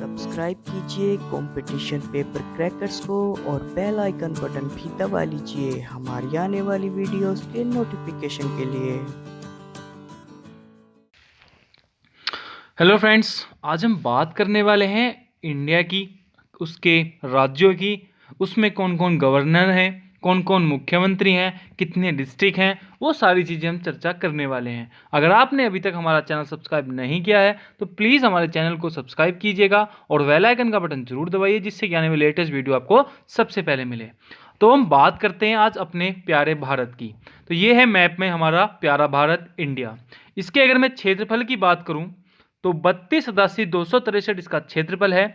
Subscribe कीजिए competition paper crackers को और बेल आइकन बटन भी दबा लीजिए हमारी आने वाली वीडियोस के नोटिफिकेशन के लिए। हेलो फ्रेंड्स, आज हम बात करने वाले हैं इंडिया की, उसके राज्यों की, उसमें कौन कौन गवर्नर हैं, कौन कौन मुख्यमंत्री हैं, कितने डिस्ट्रिक्ट हैं, वो सारी चीज़ें हम चर्चा करने वाले हैं। अगर आपने अभी तक हमारा चैनल सब्सक्राइब नहीं किया है तो प्लीज़ हमारे चैनल को सब्सक्राइब कीजिएगा और बेल आइकन का बटन जरूर दबाइए, जिससे कि आने वाली लेटेस्ट वीडियो आपको सबसे पहले मिले। तो हम बात करते हैं आज अपने प्यारे भारत की। तो ये है मैप में हमारा प्यारा भारत इंडिया। इसके अगर मैं क्षेत्रफल की बात करूँ तो 32,263 इसका क्षेत्रफल है।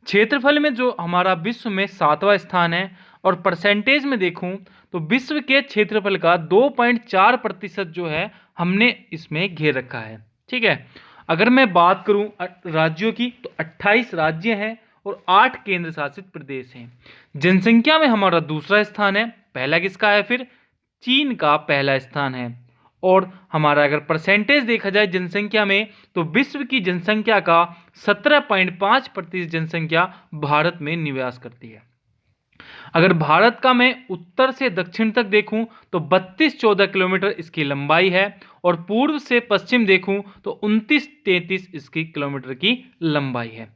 क्षेत्रफल में जो हमारा विश्व में 7वां स्थान है और परसेंटेज में देखूं तो विश्व के क्षेत्रफल का 2.4% जो है हमने इसमें घेर रखा है। ठीक है, अगर मैं बात करूं राज्यों की तो 28 राज्य हैं और 8 केंद्र शासित प्रदेश हैं। जनसंख्या में हमारा दूसरा स्थान है, पहला किसका है? फिर चीन का पहला स्थान है। और हमारा अगर परसेंटेज देखा जाए जनसंख्या में तो विश्व की जनसंख्या का 17.5% जनसंख्या भारत में निवास करती है। अगर भारत का मैं उत्तर से दक्षिण तक देखूं तो 32-14 किलोमीटर इसकी लंबाई है और पूर्व से पश्चिम देखूं तो 29-33 इसकी किलोमीटर की लंबाई है।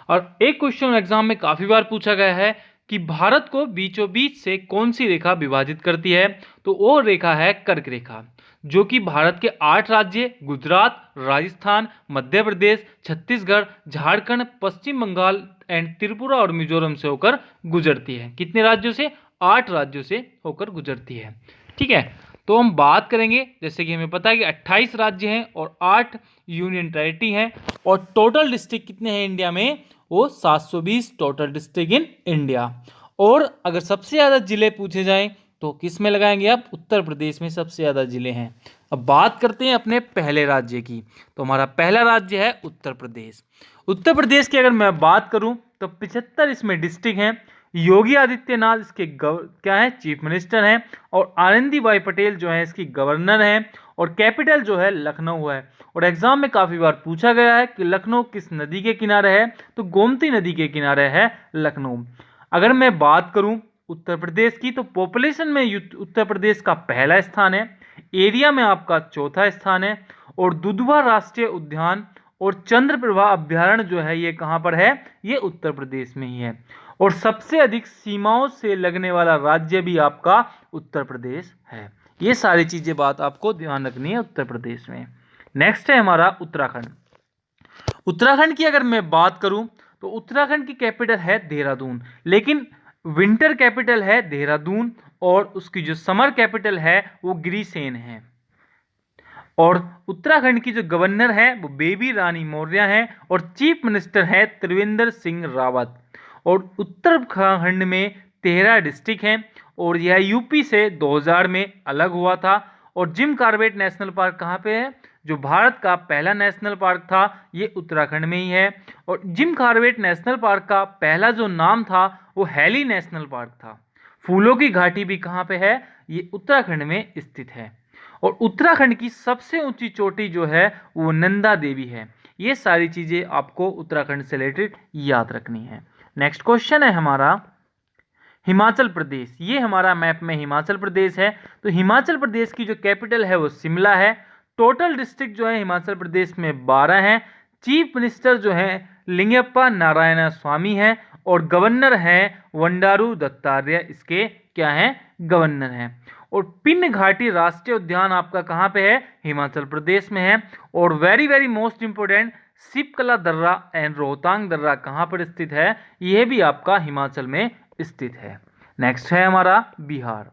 और एक क्वेश्चन एग्जाम में काफी बार पूछा गया है कि भारत को बीचों बीच से कौन सी रेखा विभाजित करती है, तो वो रेखा है कर्क रेखा, जो कि भारत के 8 राज्य गुजरात, राजस्थान, मध्य प्रदेश, छत्तीसगढ़, झारखंड, पश्चिम बंगाल एंड त्रिपुरा और मिजोरम से होकर गुजरती है। कितने राज्यों से? 8 राज्यों से होकर गुजरती है। ठीक है, तो हम बात करेंगे, जैसे कि हमें पता है कि 28 राज्य हैं और 8 यूनियन टेरिटरी हैं और टोटल डिस्ट्रिक्ट कितने हैं इंडिया में? वो 720 टोटल डिस्ट्रिक्ट इन इंडिया। और अगर सबसे ज़्यादा जिले पूछे जाएं तो किस में लगाएंगे आप? उत्तर प्रदेश में सबसे ज़्यादा जिले हैं। अब बात करते हैं अपने पहले राज्य की। तो हमारा पहला राज्य है उत्तर प्रदेश। उत्तर प्रदेश की अगर मैं बात करूं तो 75 इसमें डिस्ट्रिक्ट हैं। योगी आदित्यनाथ इसके क्या है? चीफ मिनिस्टर हैं। और आनंदीबाई पटेल जो है इसकी गवर्नर हैं। और कैपिटल जो है लखनऊ है। और एग्जाम में काफ़ी बार पूछा गया है कि लखनऊ किस नदी के किनारे है, तो गोमती नदी के किनारे है लखनऊ। अगर मैं बात करूं उत्तर प्रदेश की तो पॉपुलेशन में उत्तर प्रदेश का पहला स्थान है, एरिया में आपका चौथा स्थान है। और दुधवा राष्ट्रीय उद्यान और चंद्रप्रभा अभ्यारण्य जो है ये कहाँ पर है? ये उत्तर प्रदेश में ही है। और सबसे अधिक सीमाओं से लगने वाला राज्य भी आपका उत्तर प्रदेश है। ये सारी चीजें बात आपको ध्यान रखनी है उत्तर प्रदेश में। नेक्स्ट है हमारा उत्तराखंड। उत्तराखंड की अगर मैं बात करूं तो उत्तराखंड की कैपिटल है देहरादून, लेकिन विंटर कैपिटल है देहरादून और उसकी जो समर कैपिटल है वो गिरिसेन है। और उत्तराखंड की जो गवर्नर है वो बेबी रानी मौर्य हैं और चीफ मिनिस्टर है त्रिवेंद्र सिंह रावत। और उत्तराखंड में 13 डिस्ट्रिक्ट हैं और यह यूपी से 2000 में अलग हुआ था। और जिम कॉर्बेट नेशनल पार्क कहाँ पे है? जो भारत का पहला नेशनल पार्क था ये उत्तराखंड में ही है। और जिम कॉर्बेट नेशनल पार्क का पहला जो नाम था वो हैली नेशनल पार्क था। फूलों की घाटी भी कहाँ पे है? ये उत्तराखंड में स्थित है। और उत्तराखंड की सबसे ऊंची चोटी जो है वो नंदा देवी है। ये सारी चीजें आपको उत्तराखंड से रिलेटेड याद रखनी है। नेक्स्ट क्वेश्चन है हमारा हिमाचल प्रदेश। ये हमारा मैप में हिमाचल प्रदेश है। तो हिमाचल प्रदेश की जो कैपिटल है वो शिमला है। टोटल डिस्ट्रिक्ट जो है हिमाचल प्रदेश में 12 हैं। चीफ मिनिस्टर जो है लिंगप्पा नारायण स्वामी है और गवर्नर है वंडारू दत्तात्रेय इसके क्या हैं? गवर्नर हैं। और पिन घाटी राष्ट्रीय उद्यान आपका कहाँ पे है? हिमाचल प्रदेश में है। और वेरी वेरी मोस्ट इंपोर्टेंट सिपकला दर्रा एंड रोहतांग दर्रा कहाँ पर स्थित है? यह भी आपका हिमाचल में स्थित है। नेक्स्ट है हमारा बिहार।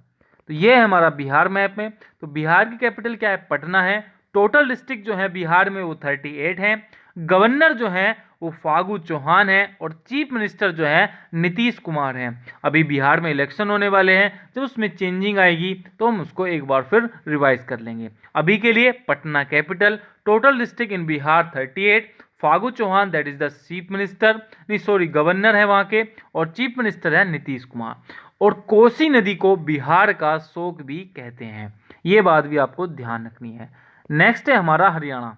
तो ये है हमारा बिहार मैप में। तो बिहार की कैपिटल क्या है? पटना है। टोटल डिस्ट्रिक्ट जो है बिहार में वो 38 हैं। गवर्नर जो है वो फागू चौहान है और चीफ मिनिस्टर जो है नीतीश कुमार हैं। अभी बिहार में इलेक्शन होने वाले हैं, जब उसमें चेंजिंग आएगी तो हम उसको एक बार फिर रिवाइज कर लेंगे। अभी के लिए Patna capital, total district in Bihar 38, Phagu Chauhan that is the chief minister, नहीं सॉरी गवर्नर है वहां के, और चीफ मिनिस्टर है नीतीश कुमार। और कोसी नदी को बिहार का शोक भी कहते हैं, ये बात भी आपको ध्यान रखनी है। नेक्स्ट है हमारा हरियाणा।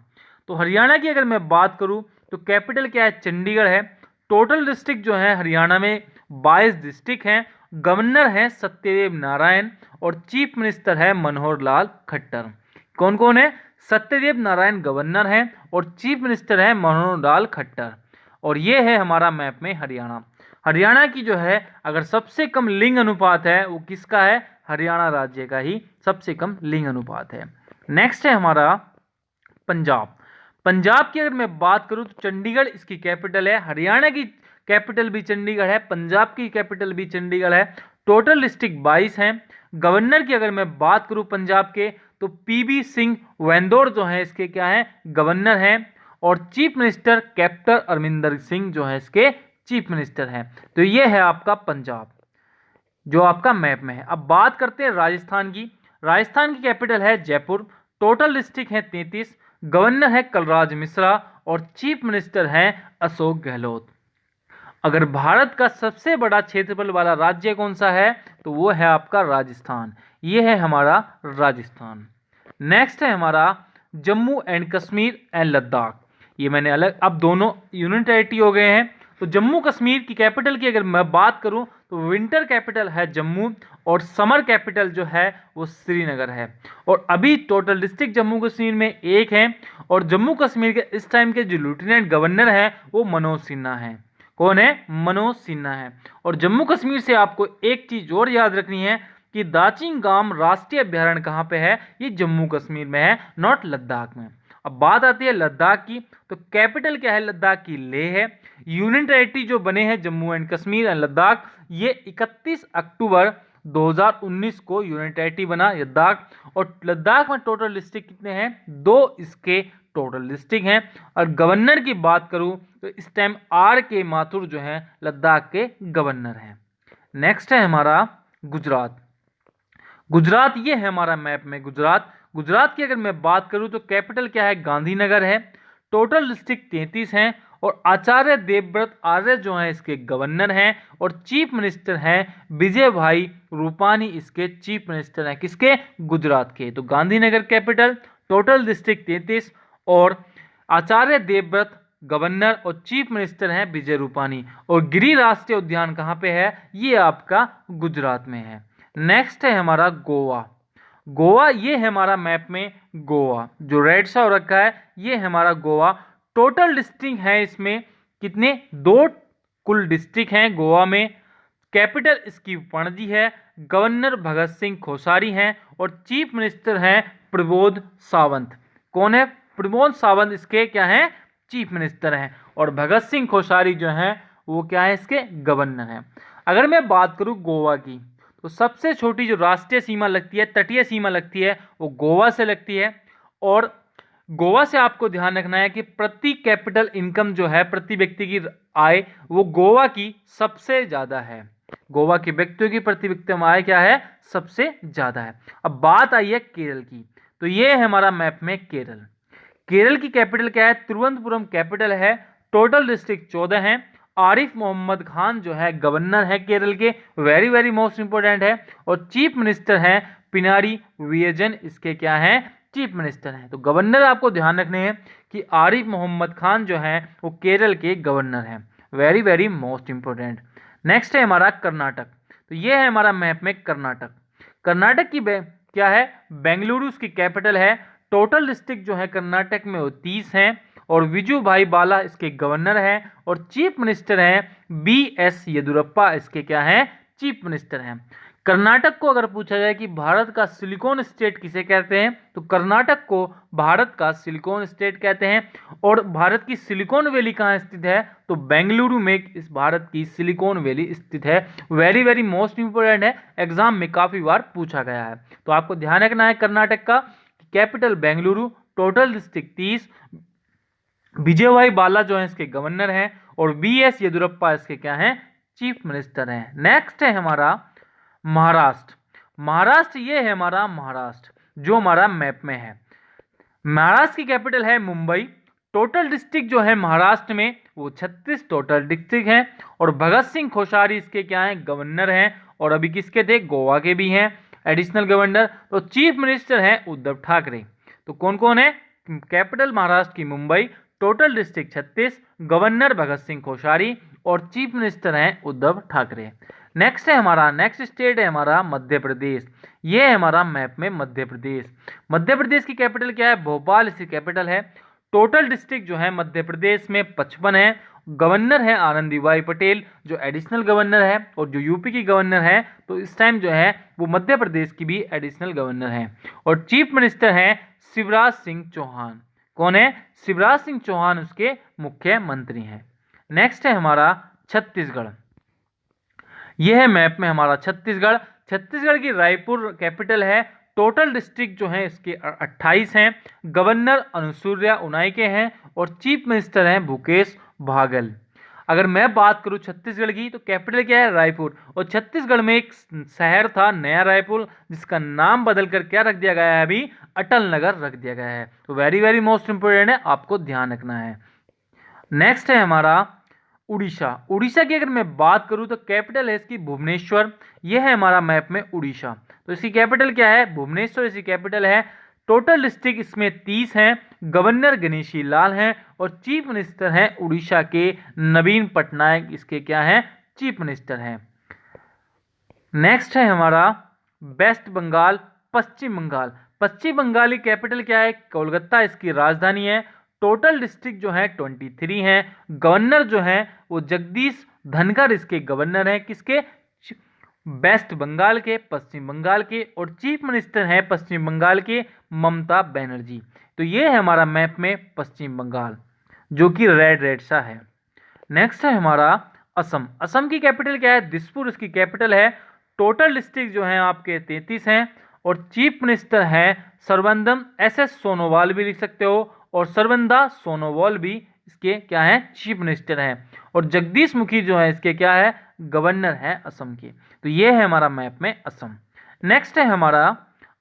तो हरियाणा की अगर मैं बात करूं तो कैपिटल क्या है? चंडीगढ़ है। टोटल डिस्ट्रिक्ट जो है हरियाणा में 22 डिस्ट्रिक्ट हैं। गवर्नर हैं सत्यदेव नारायण और चीफ मिनिस्टर है मनोहर लाल खट्टर। कौन कौन है? सत्यदेव नारायण गवर्नर हैं और चीफ मिनिस्टर है मनोहर लाल खट्टर। और ये है हमारा मैप में हरियाणा। हरियाणा की जो है अगर सबसे कम लिंग अनुपात है वो किसका है? हरियाणा राज्य का ही सबसे कम लिंग अनुपात है। नेक्स्ट है हमारा पंजाब। पंजाब की अगर मैं बात करूं तो चंडीगढ़ इसकी कैपिटल है। हरियाणा की कैपिटल भी चंडीगढ़ है, पंजाब की कैपिटल भी चंडीगढ़ है। टोटल डिस्ट्रिक्ट 22 हैं। गवर्नर की अगर मैं बात करूं पंजाब के तो पीबी सिंह वेंदौर जो है इसके क्या है? गवर्नर हैं। और chief minister captain Amarinder Singh जो है इसके चीफ मिनिस्टर हैं। तो ये है आपका पंजाब जो आपका मैप में है। अब बात करते हैं राजस्थान की। राजस्थान की कैपिटल है जयपुर। टोटल डिस्ट्रिक्ट है 33। गवर्नर है कलराज मिश्रा और चीफ मिनिस्टर हैं अशोक गहलोत। अगर भारत का सबसे बड़ा क्षेत्रफल वाला राज्य कौन सा है तो वो है आपका राजस्थान। ये है हमारा राजस्थान। नेक्स्ट है हमारा जम्मू एंड कश्मीर एंड लद्दाख। ये मैंने अलग, अब दोनों यूनियन टेरिटरी हो गए हैं। तो जम्मू कश्मीर की कैपिटल की अगर मैं बात करूं तो विंटर कैपिटल है जम्मू और समर कैपिटल जो है वो श्रीनगर है। और अभी टोटल डिस्ट्रिक्ट जम्मू कश्मीर में 1 है और जम्मू कश्मीर के इस टाइम के जो लेफ्टिनेंट गवर्नर है वो मनोज सिन्हा है। कौन है? मनोज सिन्हा है। और जम्मू कश्मीर से आपको एक चीज और याद रखनी है कि दाचिंगगाम राष्ट्रीय अभ्यारण्य कहाँ पे है? ये जम्मू कश्मीर में है, नॉट लद्दाख में। अब बात आती है लद्दाख की, तो कैपिटल क्या है लद्दाख की? लेह है। यूनियन टेरिटरी जो बने हैं जम्मू एंड कश्मीर एंड लद्दाख, ये 31 अक्टूबर 2019 को यूनियन टेरिटरी बना लद्दाख। और लद्दाख में टोटल डिस्ट्रिक्ट कितने हैं? 2 इसके टोटल डिस्ट्रिक्ट हैं। और गवर्नर की बात करूं तो इस टाइम आर के माथुर जो है लद्दाख के गवर्नर हैं। नेक्स्ट है हमारा गुजरात। गुजरात ये है हमारा मैप में गुजरात। गुजरात की अगर मैं बात करूं तो कैपिटल क्या है? गांधीनगर है। टोटल डिस्ट्रिक्ट 33 हैं और आचार्य देवव्रत आर्य जो हैं इसके गवर्नर हैं और चीफ मिनिस्टर हैं विजय भाई रूपानी इसके चीफ मिनिस्टर हैं। किसके? गुजरात के। तो गांधीनगर कैपिटल, टोटल डिस्ट्रिक्ट 33 और आचार्य देवव्रत गवर्नर और चीफ मिनिस्टर हैं विजय रूपानी। और गिरी राष्ट्रीय उद्यान कहाँ पे है? ये आपका गुजरात में है। नेक्स्ट है हमारा गोवा। गोवा ये है हमारा मैप में गोवा, जो रेड सा हो रखा है ये है हमारा गोवा। टोटल डिस्ट्रिक्ट है इसमें कितने? 2 कुल डिस्ट्रिक्ट हैं गोवा में। कैपिटल इसकी पणजी है। गवर्नर भगत सिंह कोश्यारी हैं और चीफ मिनिस्टर हैं प्रमोद सावंत। कौन है? प्रमोद सावंत इसके क्या हैं? चीफ मिनिस्टर हैं। और भगत सिंह कोश्यारी जो हैं वो क्या है? इसके गवर्नर हैं। अगर मैं बात करूं गोवा की तो सबसे छोटी जो राष्ट्रीय सीमा लगती है, तटीय सीमा लगती है, वो गोवा से लगती है। और गोवा से आपको ध्यान रखना है कि प्रति कैपिटल इनकम जो है, प्रति व्यक्ति की आय, वो गोवा की सबसे ज्यादा है। गोवा के व्यक्तियों की प्रति व्यक्ति आय क्या है? सबसे ज्यादा है। अब बात आई है केरल की, तो ये है हमारा मैप में केरल। केरल की कैपिटल क्या है? तिरुवनंतपुरम कैपिटल है। टोटल डिस्ट्रिक्ट 14 हैं। आरिफ मोहम्मद खान जो है गवर्नर है केरल के, वेरी वेरी मोस्ट इंपोर्टेंट है। और चीफ मिनिस्टर हैं पिनारी विजयन, इसके क्या हैं? चीफ मिनिस्टर हैं। तो गवर्नर आपको ध्यान रखने हैं कि आरिफ मोहम्मद खान जो हैं वो केरल के गवर्नर हैं, very very most important. Next है हमारा कर्नाटक। तो ये है हमारा मैप में कर्नाटक। कर्नाटक की क्या है? बेंगलुरु इसकी कैपिटल है। टोटल डिस्ट्रिक्ट जो है कर्नाटक में वो 30 हैं और विजू भाई बाला इसके गवर्नर हैं और चीफ मिनिस्टर हैं BS येदुरप्पा, इसके क्या हैं? चीफ मिनिस्टर हैं। कर्नाटक को अगर पूछा जाए कि भारत का सिलिकॉन स्टेट किसे कहते हैं तो कर्नाटक को भारत का सिलिकॉन स्टेट कहते हैं। और भारत की सिलिकॉन वैली कहाँ स्थित है? तो बेंगलुरु में इस भारत की सिलिकॉन वैली स्थित है। वेरी वेरी मोस्ट इंपोर्टेंट है, एग्जाम में काफी बार पूछा गया है। तो आपको ध्यान रखना है कर्नाटक का, कैपिटल बेंगलुरु, टोटल डिस्ट्रिक्ट 30, विजय भाई बाला जो है इसके गवर्नर हैं और BS येदुरप्पा इसके क्या हैं? चीफ मिनिस्टर हैं। नेक्स्ट है हमारा महाराष्ट्र। महाराष्ट्र ये है हमारा महाराष्ट्र जो हमारा मैप में है। महाराष्ट्र की कैपिटल है मुंबई। टोटल डिस्ट्रिक्ट जो है महाराष्ट्र में वो 36 टोटल डिस्ट्रिक्ट हैं और भगत सिंह कोश्यारी इसके क्या हैं? गवर्नर हैं। और अभी किसके थे? गोवा के भी हैं एडिशनल गवर्नर। तो चीफ मिनिस्टर हैं उद्धव ठाकरे। तो कौन कौन है? कैपिटल महाराष्ट्र की Mumbai, total district 36, governor Bhagat Singh Koshyari और चीफ मिनिस्टर हैं उद्धव ठाकरे। नेक्स्ट है हमारा, नेक्स्ट स्टेट है हमारा मध्य प्रदेश। ये है हमारा मैप में मध्य प्रदेश। मध्य प्रदेश की कैपिटल क्या है? भोपाल इसकी कैपिटल है। टोटल डिस्ट्रिक्ट जो है मध्य प्रदेश में 55 है। गवर्नर है आनंदीबाई पटेल जो एडिशनल गवर्नर है, और जो यूपी की गवर्नर है तो इस टाइम जो है वो मध्य प्रदेश की भी एडिशनल गवर्नर है। और चीफ मिनिस्टर है शिवराज सिंह चौहान। कौन है? शिवराज सिंह चौहान उसके मुख्यमंत्री हैं। नेक्स्ट है हमारा छत्तीसगढ़। यह है मैप में हमारा छत्तीसगढ़। छत्तीसगढ़ की रायपुर कैपिटल है। टोटल डिस्ट्रिक्ट जो है इसके 28 हैं। गवर्नर अनुसुईया उइके हैं और चीफ मिनिस्टर हैं भूपेश बाघेल। अगर मैं बात करूं छत्तीसगढ़ की तो कैपिटल क्या है? रायपुर। और छत्तीसगढ़ में एक शहर था नया रायपुर जिसका नाम बदल कर क्या रख दिया गया है? अभी अटल नगर रख दिया गया है। तो वेरी वेरी मोस्ट इंपोर्टेंट है, आपको ध्यान रखना है। नेक्स्ट है हमारा उड़ीसा। उड़ीसा की अगर मैं बात करूं तो कैपिटल है इसकी भुवनेश्वर। यह है हमारा मैप में उड़ीसा। तो इसकी कैपिटल क्या है? भुवनेश्वर इसकी कैपिटल है। टोटल डिस्ट्रिक्ट इसमें 30 हैं। गवर्नर गणेशी लाल हैं और चीफ मिनिस्टर हैं उड़ीसा के नवीन पटनायक इसके क्या हैं? चीफ मिनिस्टर हैं। नेक्स्ट है हमारा वेस्ट बंगाल, पश्चिम बंगाल। पश्चिम बंगाल की कैपिटल क्या है? कोलकाता इसकी राजधानी है। टोटल डिस्ट्रिक्ट जो है 23 हैं। गवर्नर जो है वो जगदीश धनखड़ इसके गवर्नर हैं। किसके? वेस्ट बंगाल के, पश्चिम बंगाल के। और चीफ मिनिस्टर हैं पश्चिम बंगाल के ममता बनर्जी। तो ये है हमारा मैप में पश्चिम बंगाल जो कि रेड रेड सा है। नेक्स्ट है हमारा असम। असम की कैपिटल क्या है? दिसपुर इसकी कैपिटल है। टोटल डिस्ट्रिक्ट जो है आपके 33 हैं और चीफ मिनिस्टर है सर्बानंद एस सोनोवाल भी लिख सकते हो, और सर्बानंद सोनोवाल भी इसके क्या है? चीफ मिनिस्टर हैं। और जगदीश मुखी जो है इसके क्या है? गवर्नर है असम के। तो ये है हमारा मैप में असम। नेक्स्ट है हमारा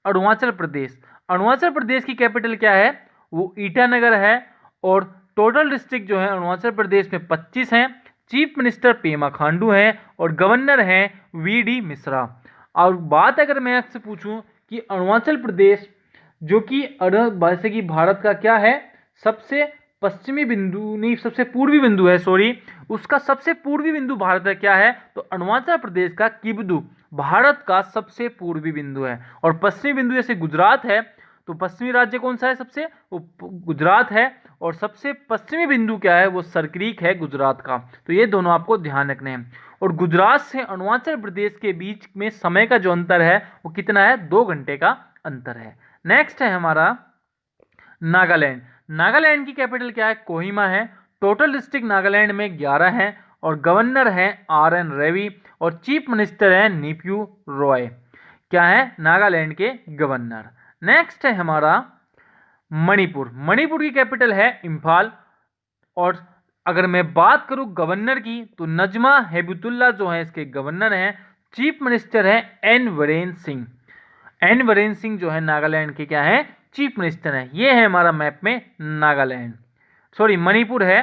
अरुणाचल प्रदेश। अरुणाचल प्रदेश की कैपिटल क्या है? वो ईटानगर है। और टोटल डिस्ट्रिक्ट जो है अरुणाचल प्रदेश में 25 हैं। चीफ मिनिस्टर पेमा खांडू हैं और गवर्नर हैं वी.डी. मिश्रा। और बात अगर मैं आपसे पूछूं कि अरुणाचल प्रदेश जो कि वैसे कि भारत का क्या है? सबसे पश्चिमी बिंदु नहीं, सबसे पूर्वी बिंदु है, सॉरी, उसका सबसे पूर्वी बिंदु भारत का क्या है? तो अरुणाचल प्रदेश का किबुदु भारत का सबसे पूर्वी बिंदु है। और पश्चिमी बिंदु जैसे गुजरात है, तो पश्चिमी राज्य कौन सा है सबसे? वो गुजरात है। और सबसे पश्चिमी बिंदु क्या है? वो सरक्रीक है गुजरात का। तो ये दोनों आपको ध्यान रखने हैं। और गुजरात से अरुणाचल प्रदेश के बीच में समय का जो अंतर है वो कितना है? 2 घंटे का अंतर है। नेक्स्ट है हमारा नागालैंड। नागालैंड की कैपिटल क्या है? कोहिमा है। टोटल डिस्ट्रिक्ट नागालैंड में 11 हैं और गवर्नर हैं आर.एन. रवि और चीफ मिनिस्टर हैं नीफ्यू रॉय। क्या है? नागालैंड के गवर्नर। नेक्स्ट है हमारा मणिपुर। मणिपुर की कैपिटल है इम्फाल। और अगर मैं बात करूं गवर्नर की तो नजमा हेबतुल्ला जो है इसके गवर्नर हैं। चीफ मिनिस्टर है एन वीरेन सिंह। एन वीरेन सिंह जो है नागालैंड के क्या है? चीफ मिनिस्टर है। ये है हमारा मैप में नागालैंड, सॉरी मणिपुर है,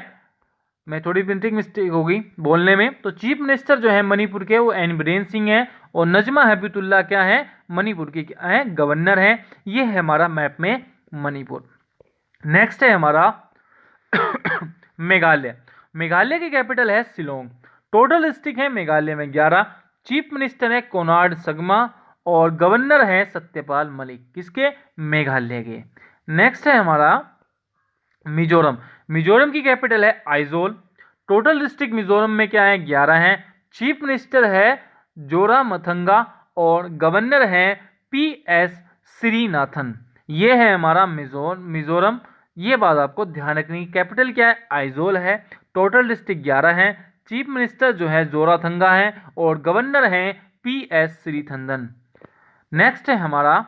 मैं थोड़ी प्रिंटिंग मिस्टेक होगी बोलने में। तो चीफ मिनिस्टर जो है मणिपुर के वो एन वीरेन सिंह है और नजमा हेबतुल्ला क्या है? मणिपुर के क्या है? गवर्नर है। ये है हमारा मैप में मणिपुर। नेक्स्ट है हमारा मेघालय। मेघालय की कैपिटल है शिलोंग। टोटल डिस्ट्रिक्ट है मेघालय में 11। चीफ मिनिस्टर है कोनार्ड संगमा और गवर्नर है सत्यपाल मलिक। किसके? मेघालय के। नेक्स्ट है हमारा मिजोरम। मिजोरम की कैपिटल है आइजोल। टोटल डिस्ट्रिक्ट मिजोरम में क्या है? 11 हैं। चीफ मिनिस्टर है जोरामथंगा और गवर्नर है पी.एस. श्रीनाथन। ये है हमारा मिजोरम। ये बात आपको ध्यान रखनी। कैपिटल क्या है? आइजोल है। टोटल डिस्ट्रिक्ट 11 हैं। चीफ मिनिस्टर जो है जोराथंगा है और गवर्नर हैं पी.एस. श्रीनाथन। नेक्स्ट है हमारा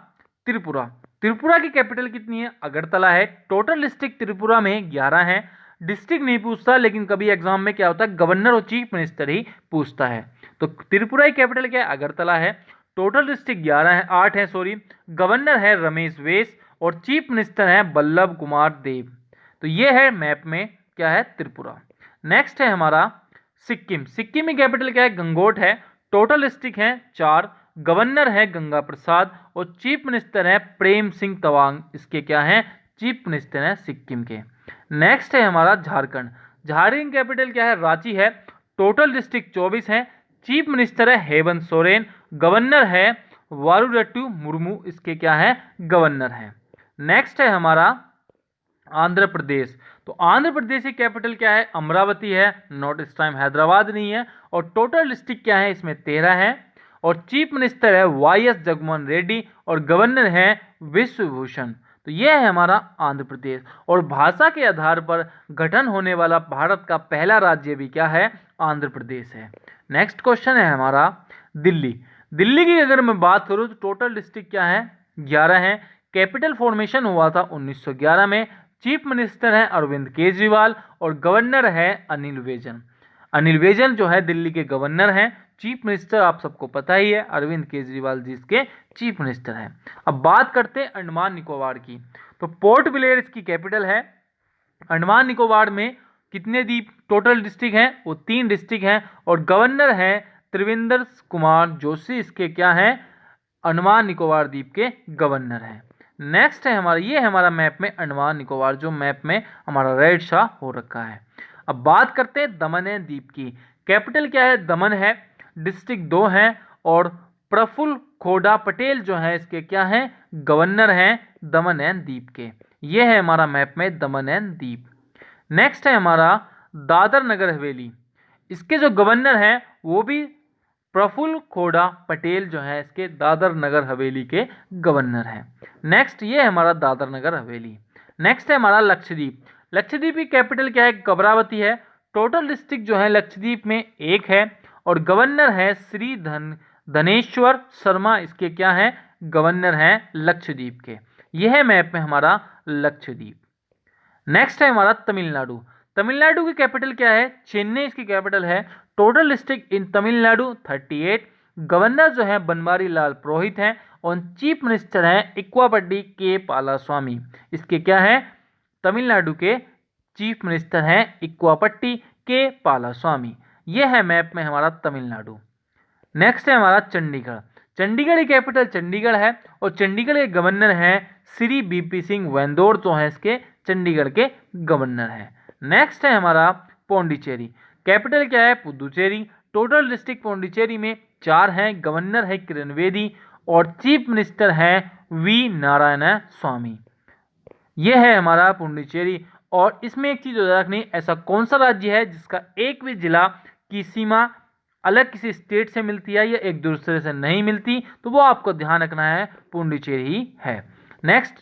त्रिपुरा। त्रिपुरा की कैपिटल कितनी है? अगरतला है। टोटल डिस्ट्रिक्ट त्रिपुरा में 11 हैं। डिस्ट्रिक्ट नहीं पूछता, लेकिन कभी एग्जाम में क्या होता है? गवर्नर और चीफ मिनिस्टर ही पूछता है। तो त्रिपुरा की कैपिटल क्या है? अगरतला है। टोटल डिस्ट्रिक्ट 11 है, 8 है, सॉरी। गवर्नर है रमेश बैस और चीफ मिनिस्टर है बल्लभ कुमार देव। तो ये है मैप में क्या है? त्रिपुरा। नेक्स्ट है हमारा सिक्किम। सिक्किम की कैपिटल क्या है? गंगोट है। टोटल डिस्ट्रिक्ट है 4। गवर्नर है गंगा प्रसाद और चीफ मिनिस्टर है प्रेम सिंह तवांग। इसके क्या हैं? चीफ मिनिस्टर हैं सिक्किम के। नेक्स्ट है हमारा झारखंड। झारखंड कैपिटल क्या है? रांची है। टोटल डिस्ट्रिक्ट 24 है। चीफ मिनिस्टर है हेमंत सोरेन, गवर्नर है वारुरट्टू मुर्मू, इसके क्या है गवर्नर है। नेक्स्ट है हमारा आंध्र प्रदेश। तो आंध्र प्रदेश की कैपिटल क्या है अमरावती है, नॉट इस टाइम हैदराबाद नहीं है। और टोटल डिस्ट्रिक्ट क्या है इसमें 13 है। और चीफ मिनिस्टर है वाई.एस. जगनमोहन रेड्डी और गवर्नर है विश्वभूषण। तो यह है हमारा आंध्र प्रदेश। और भाषा के आधार पर गठन होने वाला भारत का पहला राज्य भी क्या है आंध्र प्रदेश है। नेक्स्ट क्वेश्चन है हमारा दिल्ली। दिल्ली की अगर मैं बात करूं तो टोटल डिस्ट्रिक्ट क्या है 11 है। कैपिटल फॉर्मेशन हुआ था 1911 में। चीफ मिनिस्टर है अरविंद केजरीवाल और गवर्नर है अनिल बैजल। अनिल बैजल जो है दिल्ली के गवर्नर हैं। चीफ मिनिस्टर आप सबको पता ही है अरविंद केजरीवाल जी इसके चीफ मिनिस्टर हैं। अब बात करते हैं अंडमान निकोबार की। तो पोर्ट ब्लेयर इसकी कैपिटल है। अंडमान निकोबार में कितने द्वीप टोटल डिस्ट्रिक्ट हैं वो 3 डिस्ट्रिक्ट हैं। और गवर्नर है त्रिवेंद्र कुमार जोशी, इसके क्या हैं अंडमान निकोबार द्वीप के गवर्नर हैं। नेक्स्ट है हमारा ये हमारा मैप में अंडमान निकोबार जो मैप में हमारा रेड सा हो रखा है। अब बात करते हैं दमन एंड दीव की। कैपिटल क्या है दमन है, डिस्ट्रिक्ट 2 है। और प्रफुल्ल खोड़ा पटेल जो है इसके क्या हैं गवर्नर हैं दमन एंड दीव के। ये है हमारा मैप में दमन एंड दीव। नेक्स्ट है हमारा दादर नगर हवेली। इसके जो गवर्नर हैं वो भी प्रफुल्ल खोड़ा पटेल जो है इसके दादर नगर हवेली के गवर्नर हैं। नेक्स्ट ये है हमारा दादर नगर हवेली। नेक्स्ट है हमारा लक्षद्वीप। लक्षद्वीप की कैपिटल क्या है कमरावती है। टोटल डिस्ट्रिक्ट जो है लक्षद्वीप में 1 है। और गवर्नर है श्री धनेश्वर शर्मा, इसके क्या हैं गवर्नर हैं लक्षद्वीप के। यह है मैप में हमारा लक्षद्वीप। नेक्स्ट है हमारा तमिलनाडु। तमिलनाडु की कैपिटल क्या है चेन्नई इसकी कैपिटल है। टोटल डिस्ट्रिक्ट इन तमिलनाडु 38। गवर्नर जो है बनवारी लाल पुरोहित हैं। और चीफ मिनिस्टर हैं इक्वापट्टी के पालास्वामी, इसके क्या है तमिलनाडु के चीफ मिनिस्टर हैं इक्वापट्टी के पालास्वामी। यह है मैप में हमारा तमिलनाडु। नेक्स्ट है हमारा चंडीगढ़। चंडीगढ़ की कैपिटल चंडीगढ़ है। और चंडीगढ़ के गवर्नर हैं श्री बीपी सिंह वेंदोर जो है इसके चंडीगढ़ के गवर्नर हैं। नेक्स्ट है हमारा पौंडीचेरी। कैपिटल क्या है पुदुचेरी। टोटल डिस्ट्रिक्ट पौंडीचेरी में 4 हैं। गवर्नर है किरण बेदी और चीफ मिनिस्टर है वी नारायण स्वामी। यह है हमारा पौंडीचेरी। और इसमें एक चीज़ याद रखनी, ऐसा कौन सा राज्य है जिसका एक भी जिला की सीमा अलग किसी स्टेट से मिलती है या एक दूसरे से नहीं मिलती, तो वो आपको ध्यान रखना है पौंडीचेरी ही है। नेक्स्ट,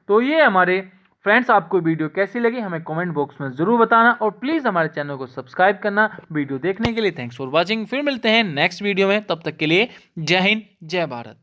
तो ये हमारे फ्रेंड्स आपको वीडियो कैसी लगी हमें कमेंट बॉक्स में ज़रूर बताना और प्लीज़ हमारे चैनल को सब्सक्राइब करना। वीडियो देखने के लिए थैंक्स फॉर वॉचिंग। फिर मिलते हैं नेक्स्ट वीडियो में, तब तक के लिए जय हिंद जय भारत।